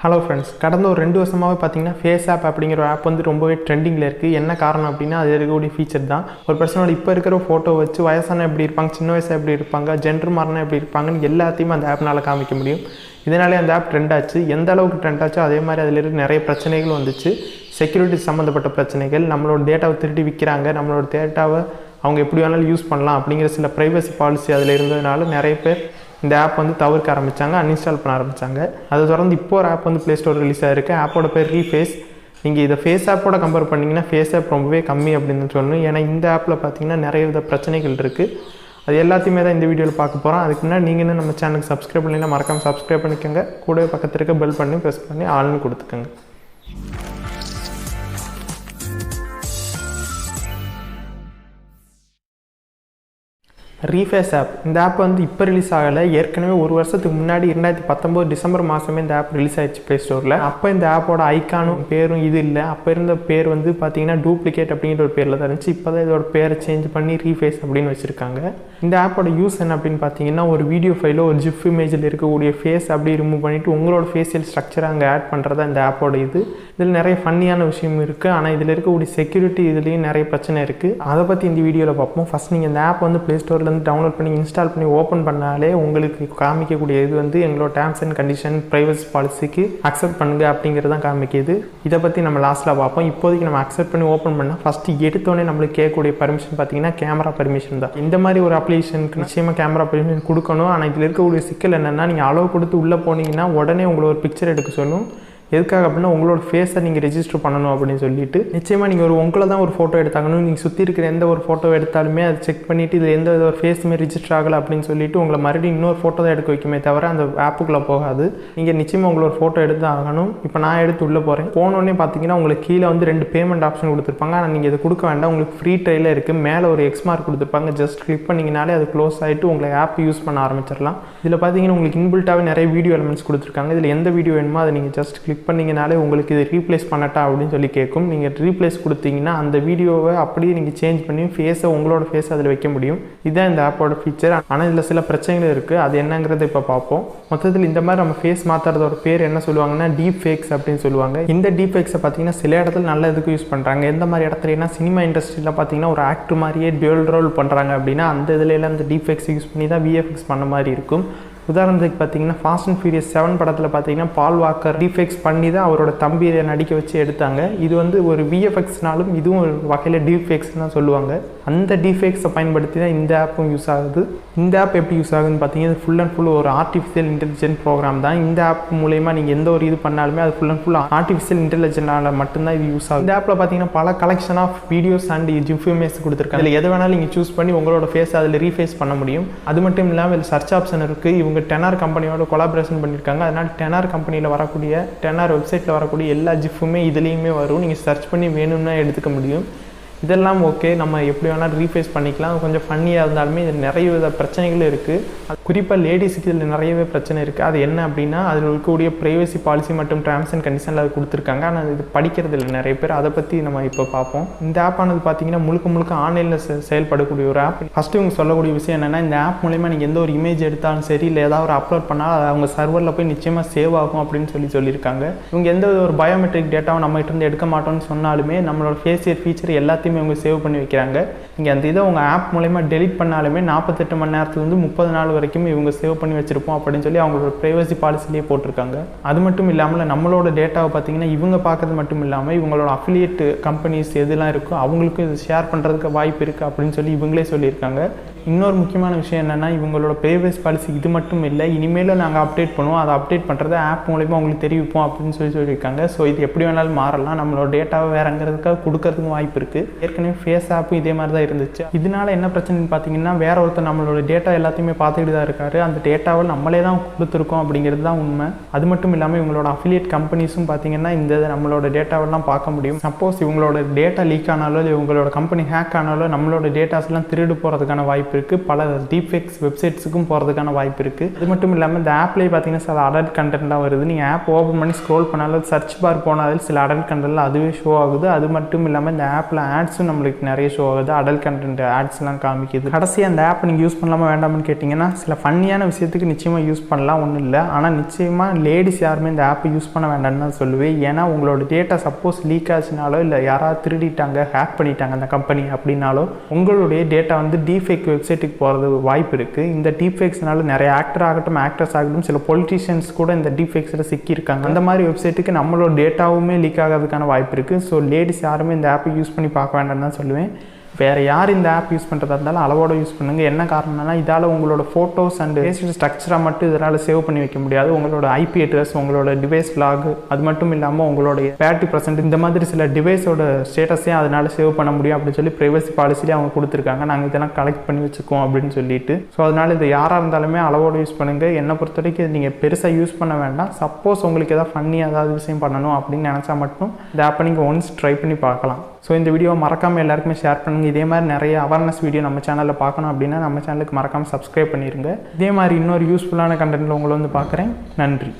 Hello friends, கடந்த ஒரு 2 வருஷமாகவே பார்த்தீங்கன்னா ஃபேஸ் ஆப் அப்படிங்கிற ஒரு ஆப் வந்து ரொம்பவே ட்ரெண்டிங்கில் இருக்குது. என்ன காரணம் அப்படின்னா அது இருக்கக்கூடிய ஃபீச்சர் தான். ஒரு பர்சனோட இப்போ இருக்கிற ஃபோட்டோ வச்சு வயசான எப்படி இருப்பாங்க, சின்ன வயசாக எப்படி இருப்பாங்க, ஜெண்டர் மாறினா எப்படி இருப்பாங்கன்னு எல்லாத்தையுமே அந்த ஆப்னால் காமிக்க முடியும். இதனாலே அந்த ஆப் ட்ரெண்ட் ஆச்சு. எந்த அளவுக்கு ட்ரெண்ட் ஆச்சோ அதே மாதிரி அதில் இருக்க நிறைய பிரச்சனைகள் வந்துச்சு. செக்யூரிட்டி சம்மந்தப்பட்ட பிரச்சனைகள், நம்மளோட டேட்டாவை திருடி விற்கிறாங்க, நம்மளோட டேட்டாவை அவங்க எப்படி வேணாலும் யூஸ் பண்ணலாம் அப்படிங்கிற சில ப்ரைவசி பாலிசி அதில் இருந்ததுனால நிறைய பேர் இந்த ஆப் வந்து தவிர்க்க ஆரம்பித்தாங்க, அன்இன்ஸ்டால் பண்ண ஆரம்பித்தாங்க. அதை தொடர்ந்து இப்போ ஒரு ஆப் வந்து ப்ளே ஸ்டோர் ரிலீஸ் ஆகிருக்கு. ஆப்போட பேர் ரீஃபேஸ். நீங்கள் இதை ஃபேஸ் ஆப்போட கம்பேர் பண்ணிங்கன்னா ஃபேஸ் ஆப் ரொம்பவே கம்மி அப்படின்னு சொல்லணும். ஏன்னா இந்த ஆப்பில் பார்த்தீங்கன்னா நிறைய வித பிரச்சனைகள் இருக்குது. அது எல்லாத்தையுமே தான் இந்த வீடியோவில் பார்க்க போகிறோம். அதுக்கு முன்னாடி நீங்கள் இன்னும் நம்ம சேனலுக்கு சப்ஸ்கிரைப் பண்ணிங்கன்னா மறக்காமல் சப்ஸ்கிரைப் பண்ணிக்கோங்க. கூடவே பக்கத்தில் இருக்க பெல் பண்ணி ப்ரெஸ் பண்ணி ஆல்னு கொடுத்துக்கோங்க. ரீஃபேஸ் ஆப், இந்த ஆப் வந்து இப்போ ரிலீஸ் ஆகலை. ஏற்கனவே ஒரு வருஷத்துக்கு முன்னாடி 2019 டிசம்பர் மாதமே இந்த ஆப் ரிலீஸ் ஆகிடுச்சு ப்ளே ஸ்டோரில். அப்போ இந்த ஆப்போட ஐக்கானும் பேரும் இது இல்லை. அப்போ இருந்த பேர் வந்து பார்த்தீங்கன்னா டூப்ளிகேட் அப்படிங்கிற ஒரு பேரில் தான் இருந்துச்சு. இப்போ தான் இதோட பேரை சேஞ்ச் பண்ணி ரீஃபேஸ் அப்படின்னு வச்சுருக்காங்க. இந்த ஆப்போட யூஸ் என்ன அப்படின்னு பார்த்தீங்கன்னா, ஒரு வீடியோ ஃபைலோ ஒரு ஜிஃப் இமேஜில் இருக்கக்கூடிய ஃபேஸ் அப்படி ரிமூவ் பண்ணிவிட்டு உங்களோட ஃபேஷியல் ஸ்ட்ரக்சரை அங்கே ஆட் பண்ணுறதா இந்த ஆப்போட இது. இதில் நிறைய ஃபன்னியான விஷயம் இருக்குது. ஆனால் இதில் இருக்கக்கூடிய செக்யூரிட்டி இதுலேயும் நிறைய பிரச்சனை இருக்குது. அதை பற்றி இந்த வீடியோவில் பார்ப்போம். ஃபஸ்ட் நீங்கள் இந்த ஆப் வந்து ப்ளே ஸ்டோரில் டவுன்லோட் பண்ணி இன்ஸ்டால் பண்ணி ஓப்பன் பண்ணாலே உங்களுக்கு காமிக்கக்கூடிய இது வந்து எங்களோட டேர்ம்ஸ் அண்ட் கண்டிஷன் ப்ரைவசி பாலிசிக்கு அக்செப்ட் பண்ணுங்க அப்படிங்கிறதான் காமிக்குது. இதை பற்றி நம்ம லாஸ்ட்டில் பார்ப்போம். இப்போதைக்கு நம்ம அக்செப்ட் பண்ணி ஓப்பன் பண்ணால் ஃபஸ்ட்டு எடுத்தோடனே நம்மளுக்கு கேட்கக்கூடிய பர்மிஷன் பார்த்தீங்கன்னா கேமரா பர்மிஷன் தான். இந்த மாதிரி ஒரு அப்ளிகேஷனுக்கு நிச்சயமாக கேமரா பர்மிஷன் கொடுக்கணும். ஆனால் இதில் இருக்கக்கூடிய சிக்கல் என்னென்னா, நீங்கள் அளவு கொடுத்து உள்ளே போனீங்கன்னா உடனே உங்களை ஒரு பிக்சர் எடுக்க சொல்லும். எதுக்காக அப்படின்னா உங்களோட ஃபேஸை நீங்கள் ரெஜிஸ்டர் பண்ணணும் அப்படின்னு சொல்லிட்டு. நிச்சயமாக நீங்கள் உங்களை தான் ஒரு ஃபோட்டோ எடுத்தாங்கன்னு நீங்கள் சுற்றி இருக்கிற எந்த ஒரு ஃபோட்டோ எடுத்தாலுமே அதை செக் பண்ணிவிட்டு இது எந்த ஒரு ஃபேஸுமே ரெஜிஸ்டர் ஆகலை அப்படின்னு சொல்லிட்டு உங்களை மறுபடியும் இன்னொரு ஃபோட்டோ தான் எடுக்க வைக்குமே தவிர அந்த ஆப்புக்குள்ளே போகாது. நீங்கள் நிச்சயமாக உங்களோட ஃபோட்டோ எடுத்து ஆகணும். இப்போ நான் எடுத்து உள்ளே போகிறேன். போனோடனே பார்த்தீங்கன்னா உங்களுக்கு கீழே வந்து 2 பேமெண்ட் ஆப்ஷன் கொடுத்துருப்பாங்க. ஆனால் நீங்கள் இதை கொடுக்க வேண்டாம். உங்களுக்கு ஃப்ரீ ட்ரையில் இருக்குது. மேலே ஒரு எக்ஸ் மார்க் கொடுத்துருப்பாங்க. ஜஸ்ட் கிளிக் பண்ணிங்கனாலே அது க்ளோஸ் ஆகிட்டு உங்களை ஆப் யூஸ் பண்ண ஆரம்பிச்சிடலாம். இதில் பார்த்தீங்கன்னா உங்களுக்கு இன்பில்ட்டாகவே நிறைய வீடியோ எலிமெண்ட்ஸ் கொடுத்துருக்காங்க. இதில் எந்த வீடியோ வேணுமோ அதை நீங்கள் ஜஸ்ட் கிளிக் பண்ணிங்கனாலே உங்களுக்கு இது ரீப்ளேஸ் பண்ணட்டா அப்படின்னு சொல்லி கேட்கும். நீங்கள் ரீப்ளேஸ் கொடுத்தீங்கன்னா அந்த வீடியோவை அப்படியே நீங்கள் சேஞ்ச் பண்ணி ஃபேஸை உங்களோட ஃபேஸ் அதில் வைக்க முடியும். இதுதான் இந்த ஆப்போட ஃபீச்சர். ஆனால் இதில் சில பிரச்சனைகள் இருக்குது. அது என்னங்கிறத இப்போ பார்ப்போம். மொத்தத்தில் இந்த மாதிரி நம்ம ஃபேஸ் மாற்றுறதோட பேர் என்ன சொல்லுவாங்கன்னா deepfakes அப்படின்னு சொல்லுவாங்க. இந்த deepfakes பார்த்தீங்கன்னா சில இடத்துல நல்ல இதுக்கு யூஸ் பண்ணுறாங்க. எந்த மாதிரி இடத்துலனா சினிமா இண்டஸ்ட்ரியில் பார்த்தீங்கன்னா ஒரு ஆக்டர் மாதிரியே டியூல் ரோல் பண்ணுறாங்க அப்படின்னா அந்த இதுலலாம் இந்த deepfakes யூஸ் பண்ணி தான் VFX பண்ண மாதிரி இருக்கும். உதாரணத்துக்கு பார்த்தீங்கன்னா ஃபாஸ்ட் அண்ட் ஃபியூரியஸ் 7 படத்தில் பார்த்தீங்கன்னா பால் வாக்கர் டீஃபேக்ஸ் பண்ணி தான் அவரோட தம்பியை நடிக்க வச்சு எடுத்தாங்க. இது வந்து ஒரு VFXனாலும் இதுவும் ஒரு வகையில் டீஃபேக்ஸ் தான் சொல்லுவாங்க. அந்த டீஃபேக்ஸை பயன்படுத்தி தான் இந்த ஆப்பும் யூஸ் ஆகுது. இந்த ஆப் எப்படி யூஸ் ஆகுதுன்னு பார்த்தீங்கன்னா ஃபுல் அண்ட் ஃபுல் ஒரு ஆர்டிஃபிஷியல் இன்டெலிஜென்ட் ப்ரோக்ராம் தான். இந்த ஆப் மூலயமா நீங்கள் எந்த ஒரு இது பண்ணாலுமே அது ஃபுல் அண்ட் ஃபுல் ஆர்டிஃபிஷியல் இன்டெலிஜென்டால் மட்டும்தான் இது யூஸ் ஆகுது. இந்த ஆப்பில் பார்த்தீங்கன்னா பல collection of videos and GIF image கொடுத்துருக்காங்க. அதில் எதை வேணாலும் நீங்கள் சூஸ் பண்ணி உங்களோட ஃபேஸ் அதில் ரீஃபேஸ் பண்ண முடியும். அது மட்டும் இல்லாமல் இதில் சர்ச் ஆப்ஷன் இருக்குது. இவங்க டெனார் கம்பெனியோட கொலாபரேஷன் பண்ணியிருக்காங்க. அதனால் டெனார் கம்பெனியில் வரக்கூடிய டெனார் வெப்சைட்டில் வரக்கூடிய எல்லா ஜிஃபுமே இதுலேயுமே வரும். நீங்கள் சர்ச் பண்ணி வேணும்னா எடுத்துக்க முடியும். இதெல்லாம் ஓகே, நம்ம எப்படி வேணாலும் ரீஃபேஸ் பண்ணிக்கலாம். கொஞ்சம் ஃபன்னியாக இருந்தாலுமே இது நிறைய வித பிரச்சனைகளும் இருக்குது. குறிப்பாக லேடிஸுக்கு இதில் நிறையவே பிரச்சனை இருக்குது. அது என்ன அப்படின்னா அதில் இருக்கக்கூடிய ப்ரைவசி பாலிசி மற்றும் டேர்ம்ஸ் அண்ட் கண்டிஷனில் அது கொடுத்துருக்காங்க. ஆனால் இது படிக்கிறது இல்லை நிறைய பேர். அதை பற்றி நம்ம இப்போ பார்ப்போம். இந்த ஆப் ஆனது பார்த்தீங்கன்னா முழுக்க ஆன்லைனில் செயல்படக்கூடிய ஒரு ஆப். ஃபஸ்ட்டு இவங்க சொல்லக்கூடிய விஷயம் என்னென்னா, இந்த ஆப் மூலமா நீங்கள் எந்த ஒரு இமேஜ் எடுத்தாலும் சரி, இல்லை ஏதாவது ஒரு அப்லோட் பண்ணால் அது அவங்க சர்வரில் போய் நிச்சயமாக சேவ் ஆகும் அப்படின்னு சொல்லியிருக்காங்க. இவங்க எந்த ஒரு பயோமெட்ரிக் டேட்டாவும் நம்ம கிட்ட எடுக்க மாட்டோம்னு சொன்னாலுமே நம்மளோட ஃபேஷியல் ஃபீச்சர் எல்லாத்தையுமே இவங்க சேவ் பண்ணி வைக்கிறாங்க. நீங்கள் அந்த இதை உங்கள் ஆப் மூலமா டெலிட் பண்ணாலுமே 48 மணி நேரத்துலேருந்து 30 நாள் வரைக்கும் இவங்க சேவ் பண்ணி வச்சிருப்போம் அப்படின்னு சொல்லி அவங்களோட ப்ரைவசி பாலிசிலேயே போட்டிருக்காங்க. அது மட்டும் இல்லாமல் நம்மளோட டேட்டாவை பார்த்தீங்கன்னா இவங்க பார்க்கறது மட்டும் இல்லாமல் இவங்களோட அஃபிலியேட் கம்பெனிஸ் எதுலாம் இருக்கோ அவங்களுக்கும் இது ஷேர் பண்ணுறதுக்கு வாய்ப்பு இருக்குது அப்படின்னு சொல்லி இவங்களே சொல்லியிருக்காங்க. இன்னொரு முக்கியமான விஷயம் என்னென்னா, இவங்களோட ப்ரைவசி பாலிசி இது மட்டும் இல்லை, இனிமேலும் நாங்கள் அப்டேட் பண்ணுவோம். அதை அப்டேட் பண்ணுறதை ஆப் மூலமா அவங்களுக்கு தெரிவிப்போம் அப்படின்னு சொல்லியிருக்காங்க. ஸோ இது எப்படி வேணாலும் மாறலாம். நம்மளோட டேட்டாவை வேறங்கிறதுக்காக கொடுக்கறதுக்கும் வாய்ப்பு இருக்குது. ஏற்கனவே ஃபேஸ் ஆப்பும் இதே மாதிரி தான் இருந்துச்சு. இதனால என்ன பிரச்சனைன்னு பார்த்தீங்கன்னா, வேற ஒருத்தர் நம்மளோட டேட்டா எல்லாத்தையுமே பார்த்துக்கிட்டு தான் இருக்காரு. அந்த டேட்டாவை நம்மளே தான் கொடுத்துருக்கோம் அப்படிங்கிறது தான் உண்மை. அது மட்டும் இல்லாமல் இவங்களோட அஃபிலியேட் கம்பெனிஸும் பார்த்தீங்கன்னா இந்த நம்மளோட டேட்டாவெல்லாம் பார்க்க முடியும். சப்போஸ் இவங்களோட டேட்டா லீக் ஆனாலோ இல்லை இவங்களோட கம்பெனி ஹேக் ஆனாலோ நம்மளோட டேட்டாஸ்லாம் திருடு போகிறதுக்கான வாய்ப்பு வாய்ப்பு இருக்குது. பல deepfakes வெப்சைட்ஸுக்கும் போகிறதுக்கான வாய்ப்பு இருக்குது. அது மட்டும் இல்லாமல் இந்த ஆப்லேயே பார்த்தீங்கன்னா சில அடல்ட் கண்டென்ட்லாம் வருது. நீங்கள் ஆப் ஓப்பன் பண்ணி ஸ்க்ரோல் பண்ணாலும் சர்ச் பார் போனாலும் சில அடல்ட் கண்டென்ட்லாம் அதுவே ஷோ ஆகுது. அது மட்டும் இல்லாமல் இந்த ஆப்பில் ஆட்ஸும் நம்மளுக்கு நிறைய ஷோ ஆகுது. அடல்ட் கண்டென்ட் ஆட்ஸ்லாம் காமிக்குது. கடைசியாக அந்த ஆப்பை நீங்கள் யூஸ் பண்ணலாமா வேண்டாமான்னு கேட்டிங்கன்னா சில ஃபன்னியான விஷயத்துக்கு நிச்சயமாக யூஸ் பண்ணலாம், ஒன்றும் இல்லை. ஆனால் நிச்சயமாக லேடிஸ் யாருமே இந்த ஆப்பை யூஸ் பண்ண வேண்டாம்னு தான் சொல்லுவேன். ஏன்னா உங்களோட டேட்டா சப்போஸ் லீக் ஆச்சுனாலோ இல்லை யாராவது திருடிட்டாங்க, ஹேக் பண்ணிட்டாங்க அந்த கம்பெனி அப்படின்னாலோ உங்களுடைய டேட்டா வந்து டீஃபேக் வெப்சைட்டுக்கு போகிறது வாய்ப்பு இருக்குது. இந்த டீஃபேக்ஸ்னால நிறைய ஆக்டர் ஆகட்டும், ஆக்ட்ரஸ் ஆகட்டும், சில பொலிட்டிஷியன்ஸ் கூட இந்த டீஃபேக்ஸில் சிக்கியிருக்காங்க. அந்த மாதிரி வெப்சைட்டுக்கு நம்மளோட டேட்டாவுமே லீக் ஆகிறதுக்கான வாய்ப்பு இருக்குது. ஸோ லேடிஸ் யாருமே இந்த ஆப்பை யூஸ் பண்ணி பார்க்க வேண்டாம்னு தான் சொல்லுவேன். வேறு யார் இந்த ஆப் யூஸ் பண்ணுறதா இருந்தாலும் அளவோட யூஸ் பண்ணுங்கள். என்ன காரணம்னா இதால் உங்களோட ஃபோட்டோஸ் அண்ட் ஃபேஷியல் ஸ்ட்ரக்சராக மட்டும் இதனால் சேவ் பண்ணி வைக்க முடியாது. உங்களோட ஐபி அட்ரஸ், உங்களோட டிவைஸ் லாக், அது மட்டும் இல்லாமல் உங்களுடைய பேட்டரி பர்சன்ட், இந்த மாதிரி சில டிவைஸோட ஸ்டேட்டஸையும் அதனால் சேவ் பண்ண முடியும் அப்படின்னு சொல்லி ப்ரைவசி பாலிசிலேயே அவங்க கொடுத்துருக்காங்க. நாங்கள் இதெல்லாம் கலெக்ட் பண்ணி வச்சுக்கோம் அப்படின்னு சொல்லிட்டு. ஸோ அதனால் இது யாராக இருந்தாலுமே அளவோடு யூஸ் பண்ணுங்கள். என்னை பொறுத்த வரைக்கும் நீங்கள் பெருசாக யூஸ் பண்ண வேண்டாம். சப்போஸ் உங்களுக்கு எதாவது ஃபன்னி ஏதாவது விஷயம் பண்ணணும் அப்படின்னு நினச்சா மட்டும் இந்த ஆப்பை நீங்கள் ஒன்ஸ் ட்ரை பண்ணி பார்க்கலாம். ஸோ இந்த வீடியோவை மறக்காமல் எல்லாருக்குமே ஷேர் பண்ணுங்கள். இதே மாதிரி நிறைய அவேர்னஸ் வீடியோ நம்ம சேனலில் பார்க்கணும் அப்படின்னா நம்ம சேனலுக்கு மறக்காமல் சப்ஸ்கிரைப் பண்ணிடுங்க. இதே மாதிரி இன்னொரு யூஸ்ஃபுல்லான கண்டென்ட்டில் உங்களை வந்து பார்க்குறேன். நன்றி.